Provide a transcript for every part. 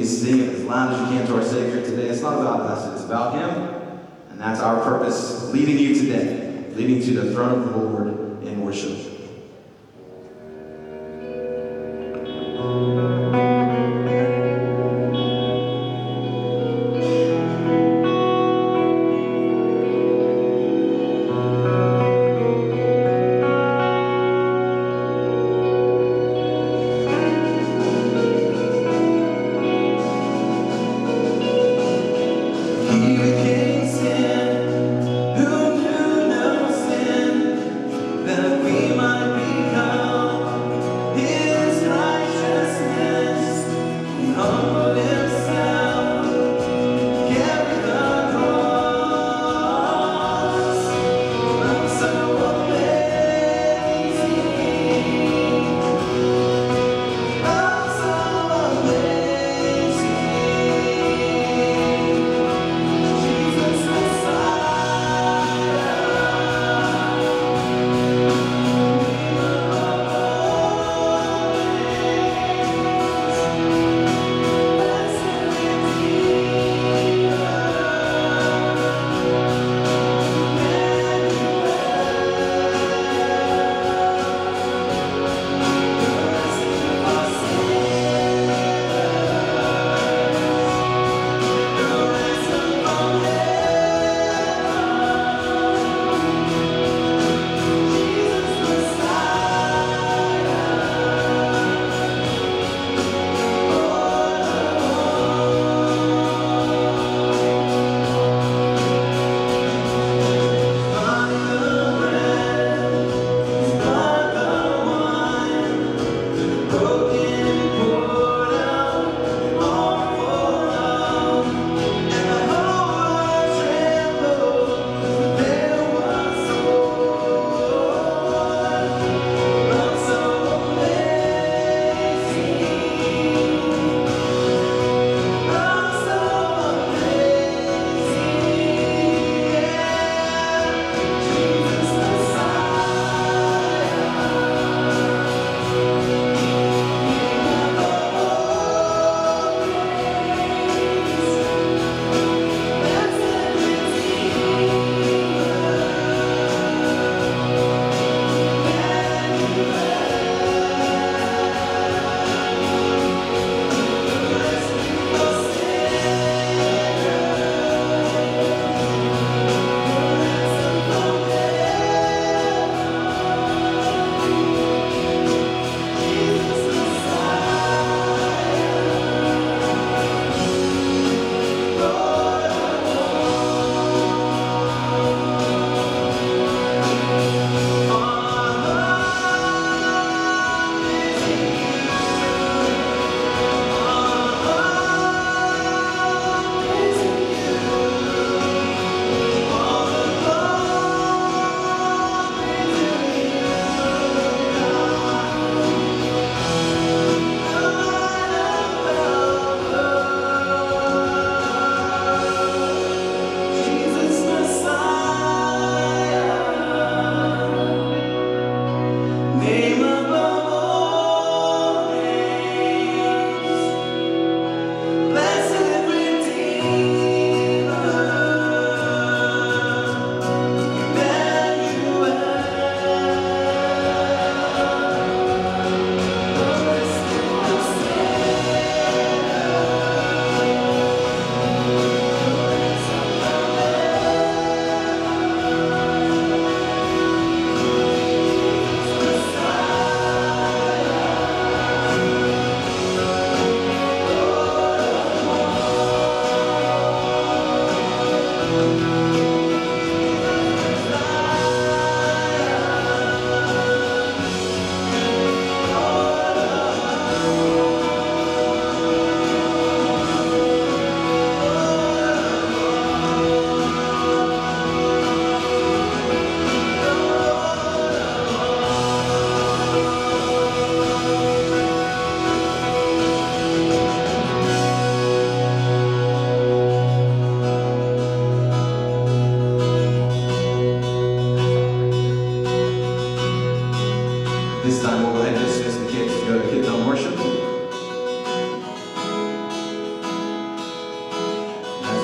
you sing as loud as you can to our Savior today. It's not about us, it's about Him. And that's our purpose, leading you today, leading to the throne of the Lord in worship.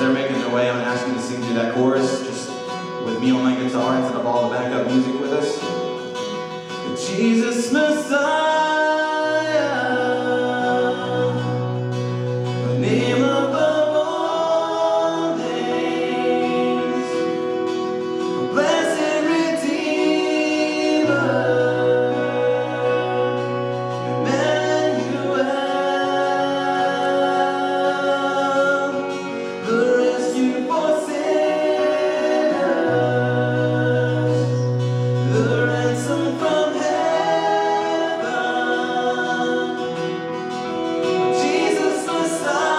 they're making their way, I'm going to ask you to sing through that chorus just with me on my guitar instead of all the backup music with us. Jesus Messiah, the name above all names, blessed Redeemer, Emmanuel, the rescue for sinners, the ransom from heaven, Jesus Messiah,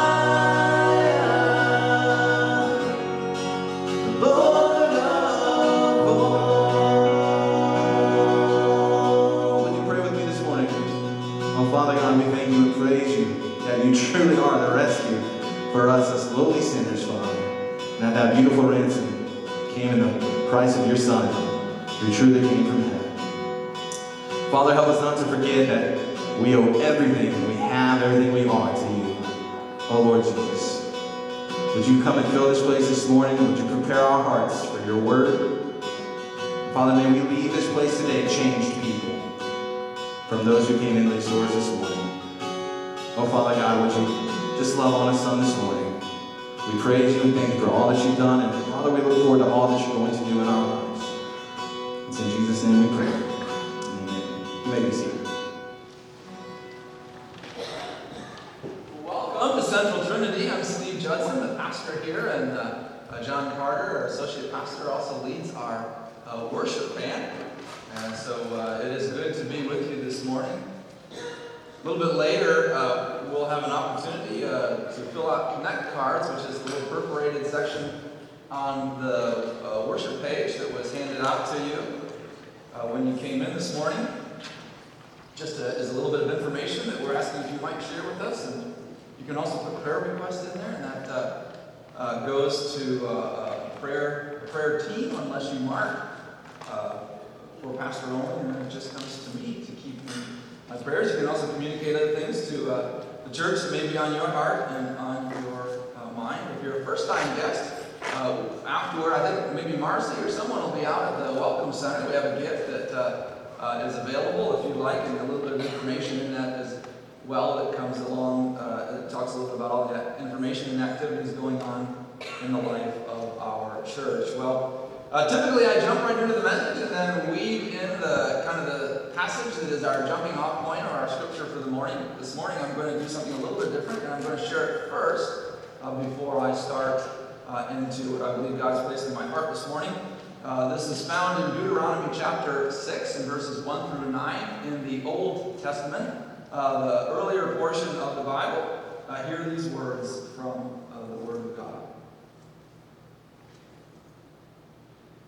Lord of all. Would you pray with me this morning? Oh, Father God, we thank you and praise you that you truly are the rescue for us as lowly sinners, Father. And that beautiful ransom came in the price of your Son, who truly came from heaven. Father, help us not to forget that we owe everything we have, everything we are to you. Oh, Lord Jesus, would you come and fill this place this morning? Would you prepare our hearts for your word? Father, may we leave this place today changed people from those who came into these doors this morning. Oh, Father God, would you just love on us some this morning? We praise you and thank you for all that you've done, and Father, we look forward to all that you're going to do in our lives. It's in Jesus' name we pray. Amen. You may be seated. Welcome to Central Trinity. I'm Steve Judson, the pastor here, and John Carter, our associate pastor, also leads our worship band. And so it is good to be with you this morning. A little bit later, we'll have an opportunity to fill out Connect cards, which is the little perforated section on the worship page that was handed out to you when you came in this morning. Just as a little bit of information that we're asking if you might share with us. And you can also put prayer requests in there, and that goes to a prayer team, unless you mark for Pastor Owen, and then it just comes to me to keep my prayers. You can also communicate other things to the church that may be on your heart and on your mind. If you're a first-time guest, afterward, I think maybe Marcy or someone will be out at the Welcome Center. We have a gift that is available if you'd like, and a little bit of information in that as well that comes along. It talks a little bit about all the information and activities going on in the life of our church. Well, typically I jump right into the message and then weave in the kind of the passage that is our jumping off point or our scripture for the morning. This morning I'm going to do something a little bit different, and I'm going to share it first before I start into what I believe God's placed in my heart this morning. This is found in Deuteronomy chapter 6 and verses 1 through 9 in the Old Testament, the earlier portion of the Bible. Hear these words from the Word of God.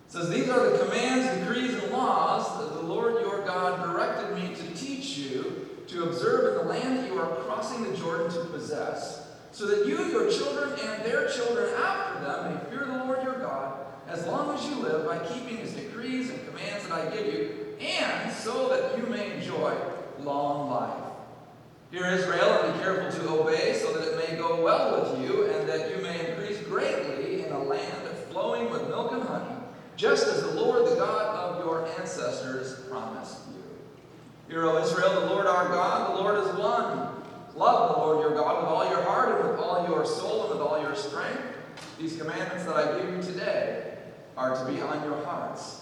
It says, "These are the commands, decrees, and laws that the Lord your God directed me to teach you to observe in the land that you are crossing the Jordan to possess, so that you, your children, and their children after them may fear the Lord your God as long as you live by keeping his decrees and commands that I give you, and so that you may enjoy long life. Hear, Israel, and be careful to obey, so that it may go well with you, and that you may increase greatly in a land flowing with milk and honey, just as the Lord, the God of your ancestors, promised you. Hear, O Israel, the Lord our God, the Lord is one. Love the Lord your God with all your heart and with all your soul and with all your strength. These commandments that I give you today are to be on your hearts.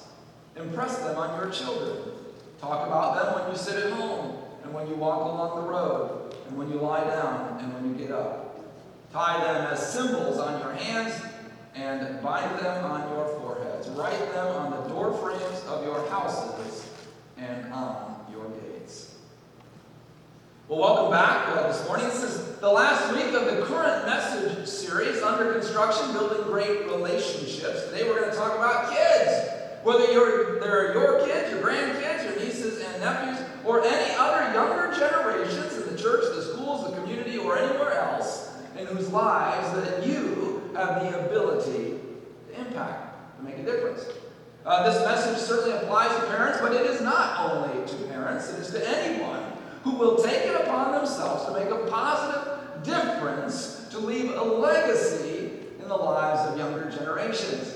Impress them on your children. Talk about them when you sit at home, and when you walk along the road, and when you lie down, and when you get up. Tie them as symbols on your hands, and bind them on your foreheads. Write them on the door frames of your houses and on your gates." Well, welcome back this morning. This is the last week of the current message series, Under Construction, Building Great Relationships. Today we're going to talk about kids. Whether they're your kids, your grandkids, your nieces and nephews, or any other younger generations in the church, the schools, the community, or anywhere else in whose lives that you have the ability to impact, to make a difference. This message certainly applies to parents, but it is not only to parents. It is to anyone who will take it upon themselves to make a positive difference, to leave a legacy in in the lives of younger generations.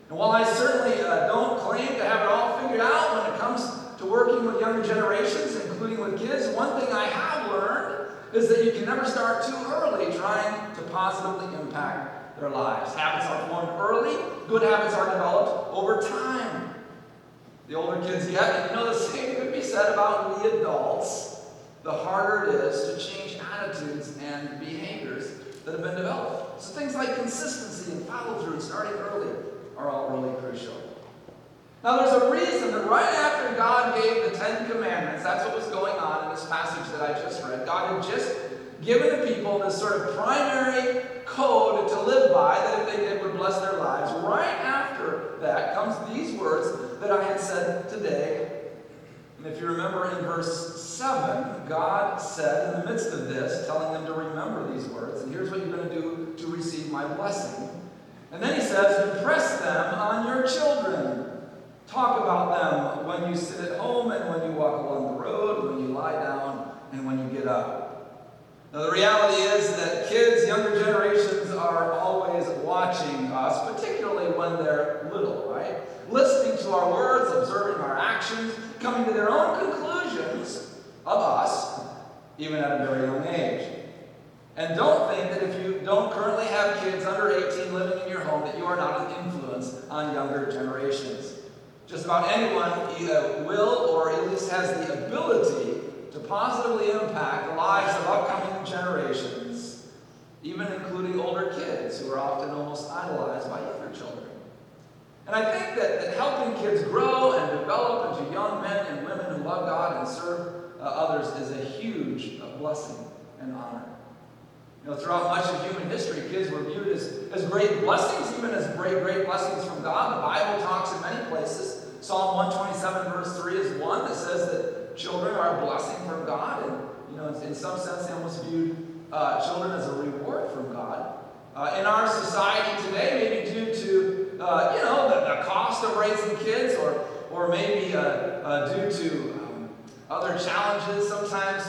And while I certainly don't claim to have it all figured out when it comes to working with younger generations, including with kids, one thing I have learned is that you can never start too early trying to positively impact their lives. Habits are formed early, good habits are developed over time. The older kids get, and you know the same could be said about the adults, the harder it is to change attitudes and behaviors that have been developed. So things like consistency and follow-through and starting early are all really crucial. Now there's a reason that right after God gave the 10 Commandments, that's what was going on in this passage that I just read. God had just given the people this sort of primary code to live by that if they did would bless their lives. Right after that comes these words that I had said today. And if you remember in verse 7, God said in the midst of this, telling them to remember these words, and here's what you're going to do to receive my blessing. And then he says, impress them on your children. Talk about them when you sit at home and when you walk along the road, when you lie down and when you get up. Now the reality is that kids, younger generations are always watching us, particularly when they're little, right? Listening to our words, observing our actions, coming to their own conclusions of us, even at a very young age. And don't think that if you don't currently have kids under 18 living in your home that you are not an influence on younger generations. Just about anyone either will or at least has the ability to positively impact the lives of upcoming generations, even including older kids who are often almost idolized by younger children. And I think that helping kids grow and develop into young men and women who love God and serve others is a huge blessing and honor. You know, throughout much of human history, kids were viewed as great blessings, even as great blessings from God. The Bible talks in many places. Psalm 127 verse 3 is one that says that children are a blessing from God. And, you know, in some sense, they almost viewed children as a reward from God. In our society today, maybe due to, the cost of raising kids or maybe due to other challenges, sometimes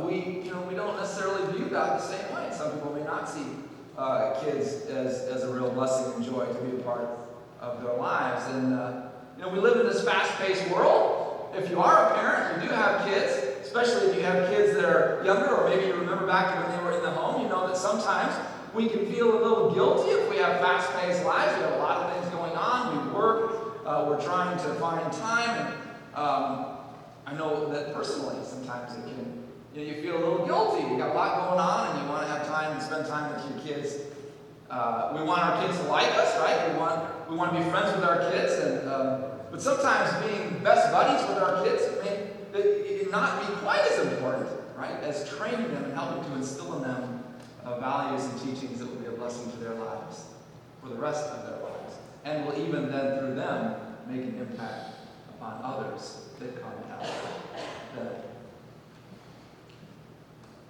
we don't necessarily view God the same way. Some people may not see kids as a real blessing and joy to be a part of their lives. And we live in this fast-paced world. If you are a parent, you do have kids, especially if you have kids that are younger, or maybe you remember back to when they were in the home, you know that sometimes we can feel a little guilty if we have fast-paced lives. We have a lot of things going on. We work. We're trying to find time. And I know that personally sometimes it can, you feel a little guilty. You got a lot going on and you want to have time to spend time with your kids. We want our kids to like us, right? We want to be friends with our kids. But sometimes being best buddies with our kids may not be quite as important, right, as training them and helping to instill in them values and teachings that will be a blessing to their lives for the rest of their lives. And will even then through them make an impact upon others that come after them.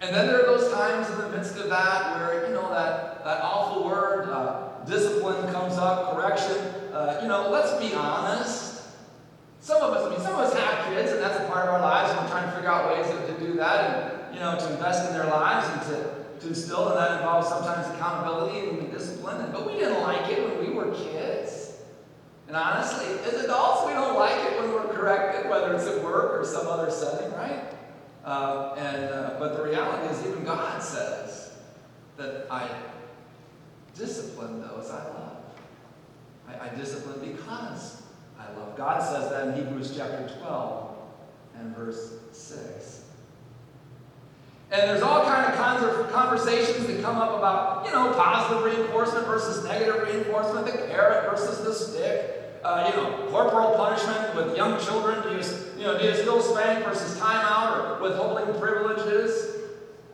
And then there are those times in the midst of that where, that awful word, discipline comes up, correction. Let's be honest. Some of us have kids, and that's a part of our lives, and we're trying to figure out ways to do that, and, to invest in their lives and to instill, and that involves sometimes accountability and discipline. But we didn't like it when we were kids. And honestly, as adults, we don't like it when we're corrected, whether it's at work or some other setting, right? But the reality is even God says that I discipline those I love. I discipline because I love. God says that in Hebrews chapter 12 and verse 6. And there's all kinds of conversations that come up about, positive reinforcement versus negative reinforcement, the carrot versus the stick. Corporal punishment with young children. Do you still spank versus timeout or withholding privileges?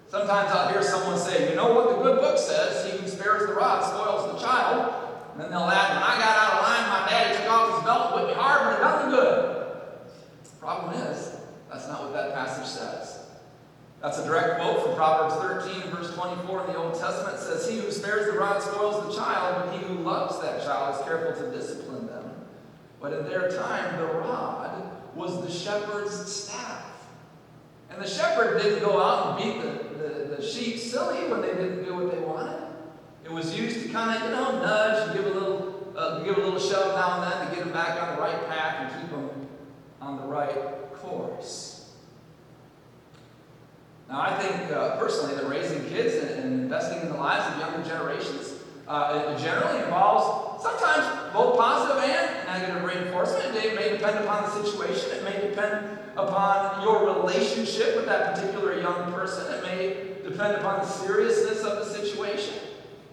Sometimes I'll hear someone say, you know what the good book says, he who spares the rod spoils the child. And then they'll add, when I got out of line, my daddy took off his belt and whipped me hard, but it done me good. The problem is, that's not what that passage says. That's a direct quote from Proverbs 13, verse 24 in the Old Testament. It says, he who spares the rod spoils the child, but he who loves that child is careful to discipline them. But in their time, the rod was the shepherd's staff. And the shepherd didn't go out and beat the sheep silly when they didn't do what they wanted. It was used to kind of, nudge and give a little shove now and then to get them back on the right path and keep them on the right course. Now, I think personally that raising kids and investing in the lives of younger generations it generally involves sometimes both positive and negative reinforcement. It may depend upon the situation. It may depend upon your relationship with that particular young person. It may depend upon the seriousness of the situation.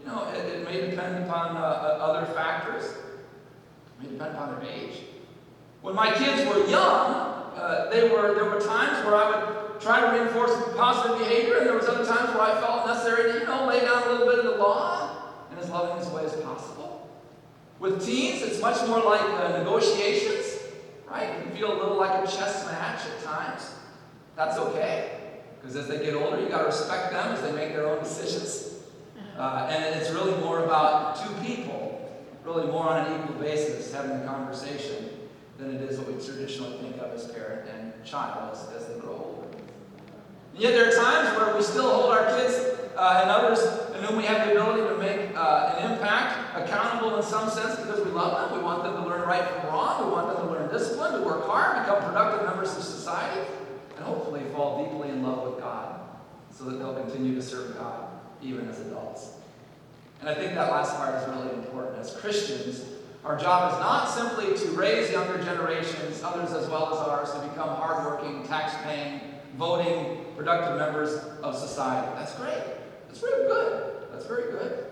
It may depend upon other factors. It may depend upon their age. When my kids were young, there were times where I would try to reinforce positive behavior, and there was other times where I felt necessary to, lay down a little bit of the law in as loving a way as possible. With teens, it's much more like negotiations, right? It can feel a little like a chess match at times. That's okay, because as they get older, you got to respect them as they make their own decisions. And it's really more about two people, really more on an equal basis, having a conversation than it is what we traditionally think of as parent and child as they grow older. And yet there are times where we still hold our kids and others in whom we have the ability to make an impact accountable in some sense because we love them. We want them to learn right from wrong. We want them to learn discipline, to work hard, become productive members of society, and hopefully fall deeply in love with God so that they'll continue to serve God even as adults. And I think that last part is really important. As Christians, our job is not simply to raise younger generations, others as well as ours, to become hardworking, tax-paying, voting, productive members of society. That's great. That's very good. That's very good.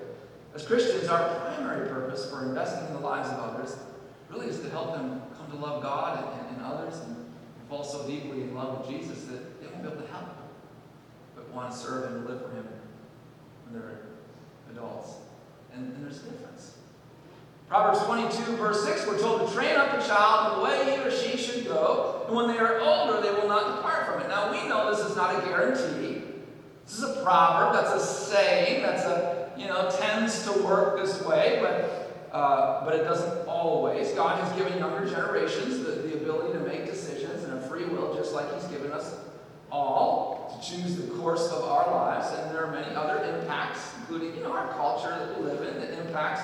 As Christians, our primary purpose for investing in the lives of others really is to help them come to love God and others and fall so deeply in love with Jesus that they won't be able to help him, but want to serve and live for him when they're adults. And there's a difference. Proverbs 22, verse 6, we're told to train up a child in the way he or she should go, and when they are older, they will not depart from it. Now, we know this is not a guarantee. This is a proverb. That's a saying. That's tends to work this way, but it doesn't always. God has given younger generations the ability to make decisions and a free will, just like he's given us all to choose the course of our lives. And there are many other impacts, including our culture that we live in, that impacts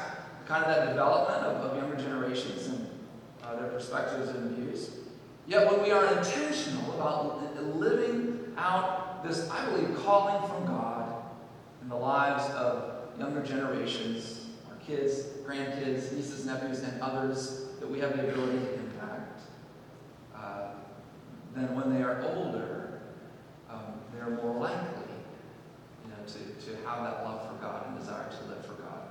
kind of that development of younger generations and their perspectives and views. Yet when we are intentional about living out this, I believe, calling from God in the lives of younger generations, our kids, grandkids, nieces, nephews, and others that we have the ability to impact, then when they are older, they're more likely to have that love for God and desire to live for God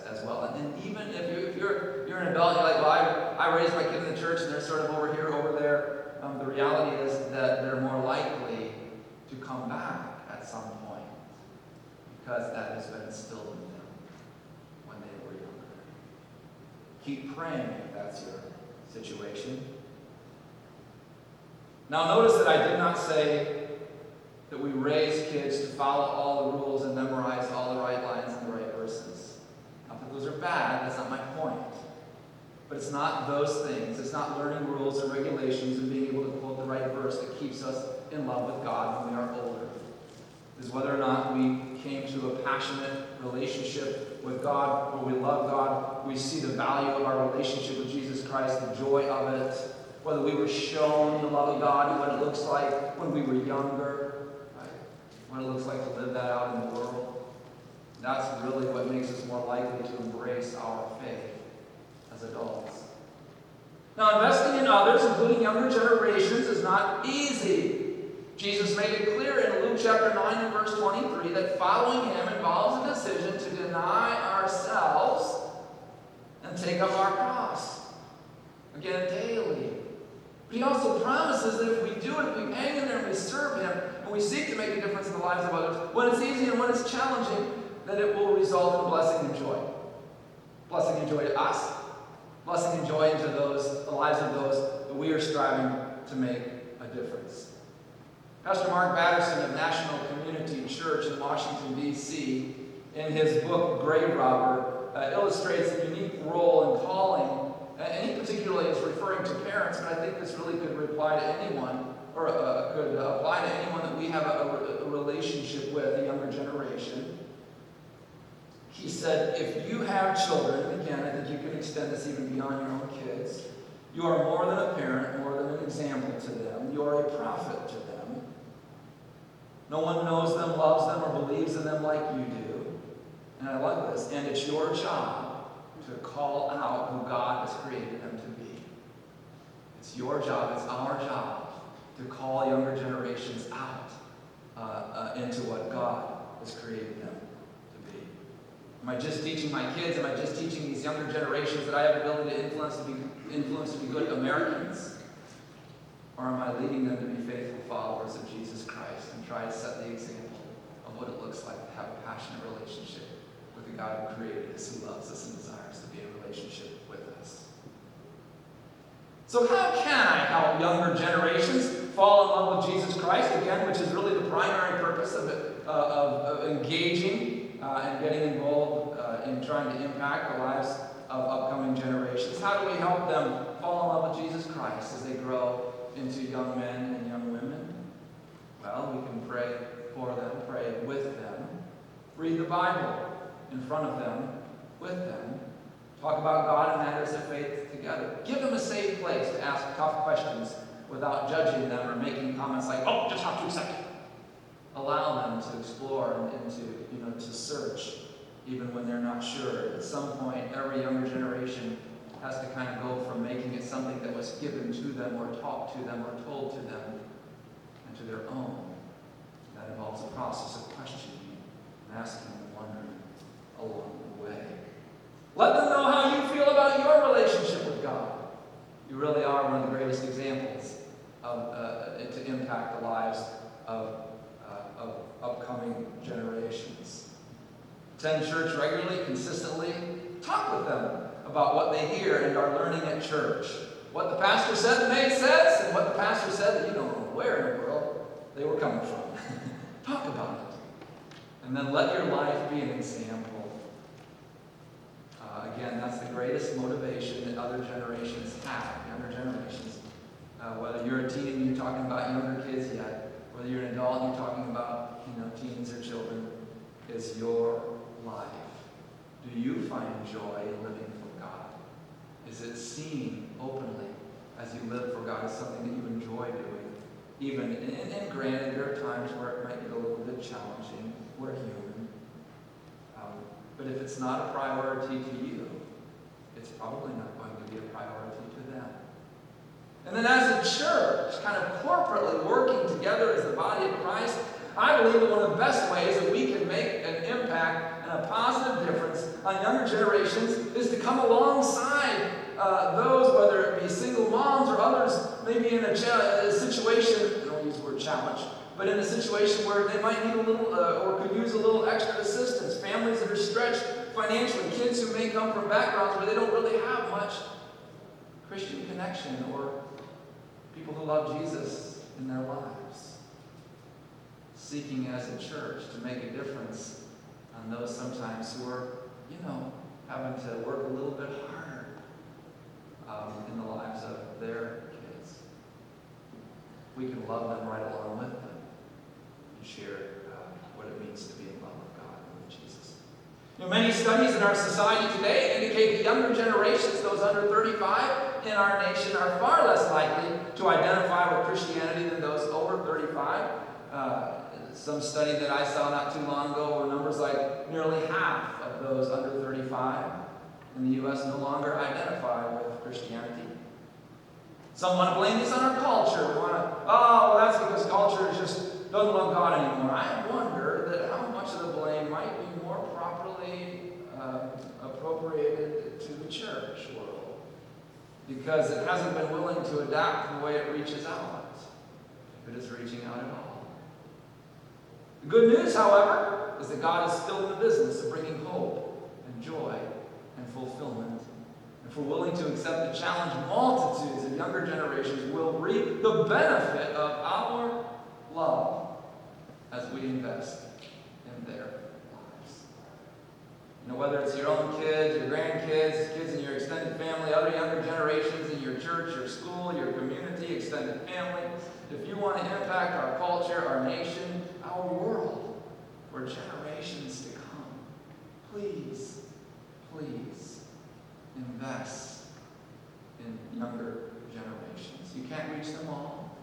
as well. And even if you're an adult, you're like, well, I raised my kid in the church and they're sort of over here, over there. The reality is that they're more likely to come back at some point because that has been instilled in them when they were younger. Keep praying if that's your situation. Now notice that I did not say that we raise kids to follow all the rules and memorize all the right lines and the right verses. Not that those are bad, that's not my point. But it's not those things. It's not learning rules and regulations and being able to quote the right verse that keeps us in love with God when we are older. It is whether or not we came to a passionate relationship with God, where we love God, we see the value of our relationship with Jesus Christ, the joy of it, whether we were shown the love of God and what it looks like when we were younger, right? What it looks like to live that out in the world. That's really what makes us more likely to embrace our faith as adults. Now, investing in others, including younger generations, is not easy. Jesus made it clear in Luke chapter 9 and verse 23 that following him involves a decision to deny ourselves and take up our cross. Again, daily. But he also promises that if we do it, if we hang in there and we serve him, and we seek to make a difference in the lives of others, when it's easy and when it's challenging, that it will result in blessing and joy. Blessing and joy to us, blessing and joy into the lives of those that we are striving to make a difference. Pastor Mark Batterson of National Community Church in Washington, D.C., in his book, Grave Robber, illustrates the unique role and calling, and he particularly is referring to parents, but I think this really could apply to anyone, or could apply to anyone that we have a relationship with, the younger generation. He said, if you have children, again, I think you can extend this even beyond your own kids, you are more than a parent, more than an example to them. You are a prophet to them. No one knows them, loves them, or believes in them like you do. And I love this. And it's your job to call out who God has created them to be. It's your job, it's our job to call younger generations out into what God has created them to be. Am I just teaching my kids? Am I just teaching these younger generations that I have the ability to influence to be good Americans? Or am I leading them to be faithful followers of Jesus Christ and try to set the example of what it looks like to have a passionate relationship with the God who created us, who loves us, and desires to be in relationship with us? So how can I help younger generations fall in love with Jesus Christ, again, which is really the primary purpose of engaging and getting involved in trying to impact the lives of upcoming generations? How do we help them fall in love with Jesus Christ as they grow into young men and young women? Well, we can pray for them, pray with them, read the Bible in front of them, with them, talk about God and matters of faith together. Give them a safe place to ask tough questions without judging them or making comments like, oh, just have to accept it. Allow them to explore and to search, even when they're not sure. At some point, every younger generation has to kind of go from making it something that was given to them or taught to them or told to them and to their own. That involves a process of questioning and asking and wondering along the way. Let them know how you feel about your relationship with God. You really are one of the greatest examples to impact the lives of upcoming generations. Attend church regularly, consistently. Talk with them about what they hear and are learning at church. What the pastor said that made sense, and what the pastor said that you don't know where in the world they were coming from. Talk about it. And then let your life be an example. Again, that's the greatest motivation that other generations have, younger generations. Whether you're a teen and you're talking about younger kids yet, whether you're an adult and you're talking about teens or children, is your life. Do you find joy in living for God? Is it seen openly as you live for God as something that you enjoy doing? Even, and granted, there are times where it might get a little bit challenging. We're human. But if it's not a priority to you, it's probably not going to be a priority to them. And then as a church, kind of corporately working together as the body of Christ, I believe that one of the best ways that we can make an impact and a positive difference on younger generations is to come alongside those, whether it be single moms or others, maybe in a situation, I don't use the word challenge, but in a situation where they might need a little, or could use a little extra assistance. Families that are stretched financially, kids who may come from backgrounds where they don't really have much Christian connection, or people who love Jesus in their lives. Seeking as a church to make a difference on those sometimes who are, having to work a little bit harder in the lives of their kids. We can love them right along with them and share what it means to be in love with God and with Jesus. Many studies in our society today indicate that younger generations, those under 35 in our nation, are far less likely to identify with Christianity than those over 35. Some study that I saw not too long ago were numbers like nearly half of those under 35 in the U.S. no longer identify with Christianity. Some want to blame this on our culture. We want to, that's because culture just doesn't love God anymore. I wonder that how much of the blame might be more properly appropriated to the church world, because it hasn't been willing to adapt the way it reaches out, if it is reaching out at all. The good news, however, is that God is still in the business of bringing hope and joy and fulfillment. If we're willing to accept the challenge, multitudes of younger generations will reap the benefit of our love as we invest in their lives. Whether it's your own kids, your grandkids, kids in your extended family, other younger generations in your church, your school, your community, extended family, if you want to impact our culture, our nation, our world for generations to come, please, please invest in younger generations. You can't reach them all.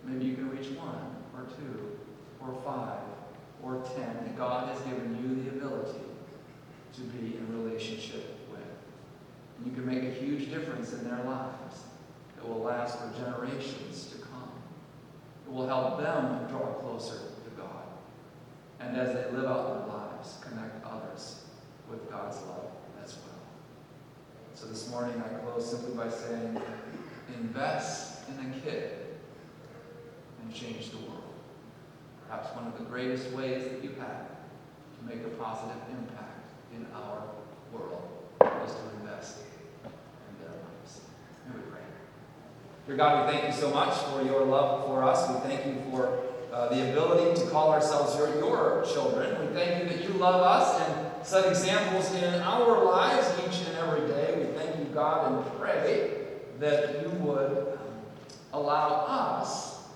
Maybe you can reach 1 or 2 or 5 or 10 that God has given you the ability to be in relationship with. And you can make a huge difference in their lives that will last for generations to come. It will help them draw closer to God. And as they live out their lives, connect others with God's love as well. So this morning I close simply by saying, invest in a kid and change the world. Perhaps one of the greatest ways that you have to make a positive impact in our world is to invest in their lives. May we pray. Dear God, we thank you so much for your love for us. We thank you for the ability to call ourselves your children. We thank you that you love us and set examples in our lives each and every day. We thank you, God, and pray that you would allow us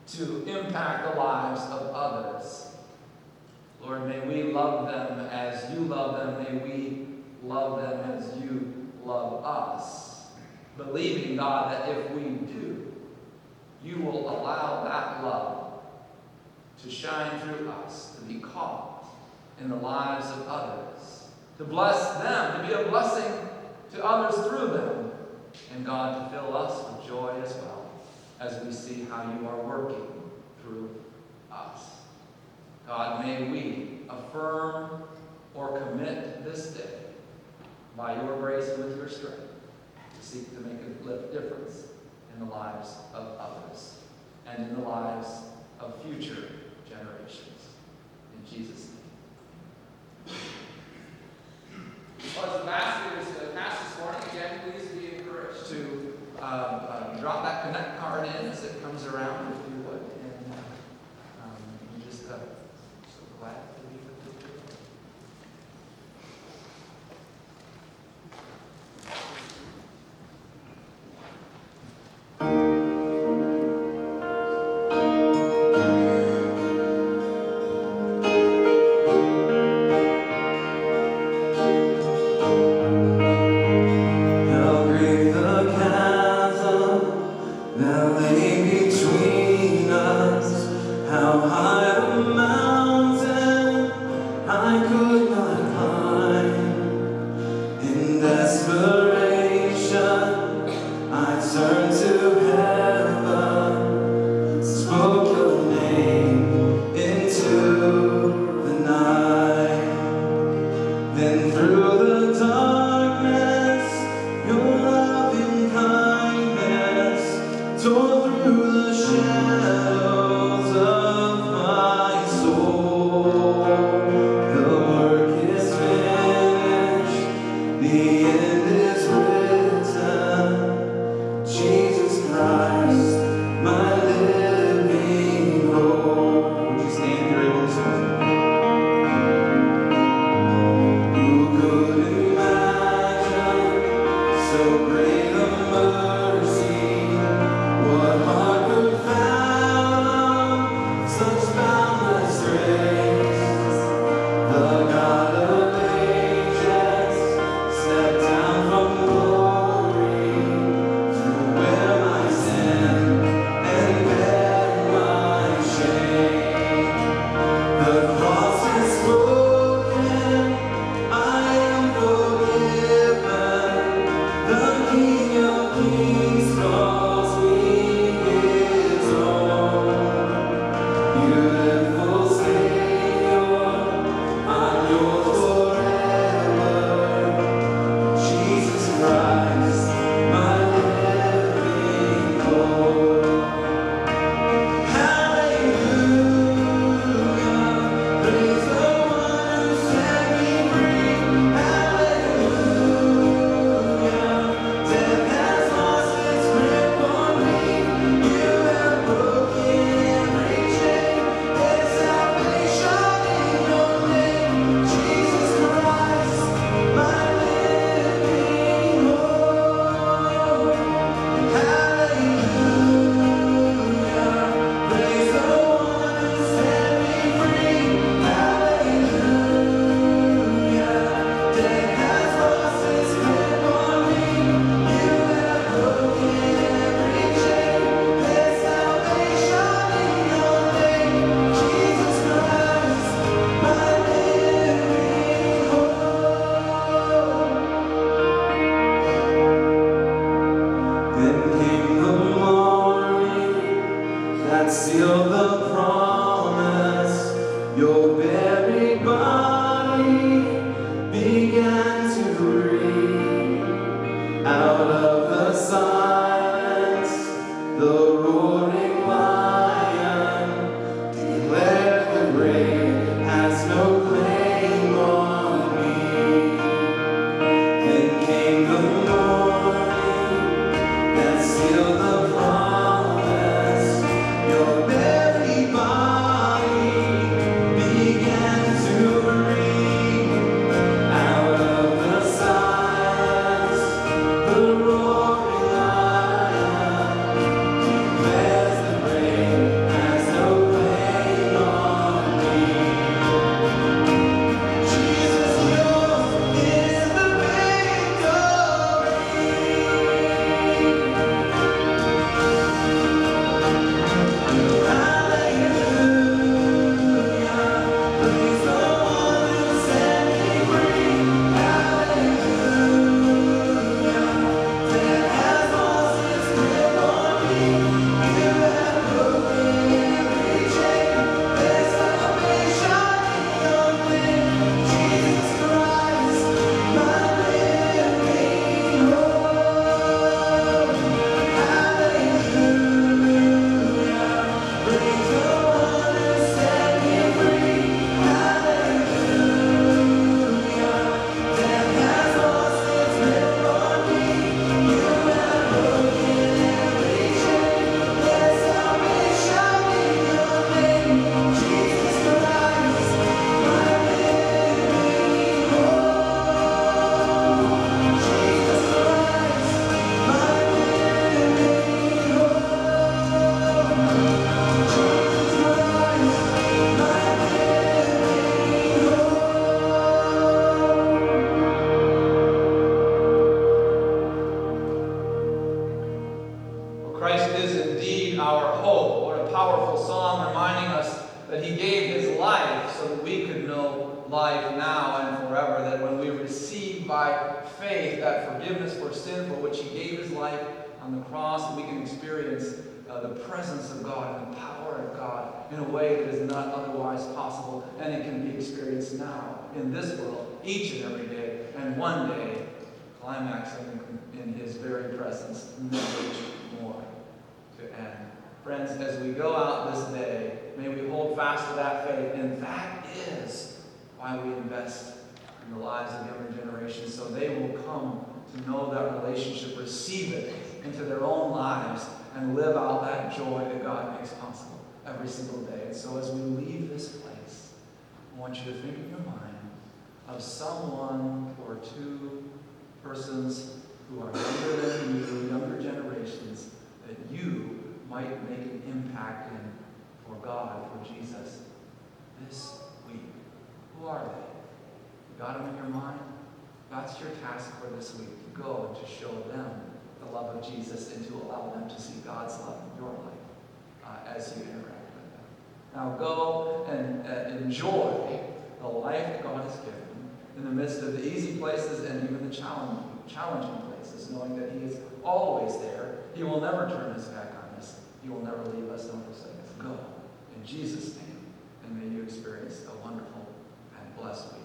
to impact the lives of others. Lord, may we love them as you love them. May we love them as you love us. Believing, God, that if we do, you will allow that love to shine through us, to be caught in the lives of others, to bless them, to be a blessing to others through them, and God, to fill us with joy as well as we see how you are working through us. God, may we affirm or commit this day by your grace and with your strength to seek to make a difference in the lives of others and in the lives of future generations. In Jesus' name. As the basket is passed this morning, again, please be encouraged to drop that Connect card in as it comes around, if you would. And I'm just so glad to be with you. receive by faith that forgiveness for sin for which he gave his life on the cross, and we can experience the presence of God and the power of God in a way that is not otherwise possible, and it can be experienced now in this world each and every day, and one day climaxing in his very presence, never more to end. Friends, as we go out this day, may we hold fast to that faith, and that is why we invest in the lives of younger generations, so they will come to know that relationship, receive it into their own lives, and live out that joy that God makes possible every single day. And so as we leave this place, I want you to think in your mind of someone or two persons who are younger than you, younger generations, that you might make an impact in for God, for Jesus, this week. Who are they? You got them in your mind? That's your task for this week, to go and to show them the love of Jesus and to allow them to see God's love in your life as you interact with them. Now go and enjoy the life that God has given in the midst of the easy places and even the challenging places, knowing that he is always there. He will never turn his back on us. He will never leave us nor forsake us. Go in Jesus' name, and may you experience a wonderful and blessed week.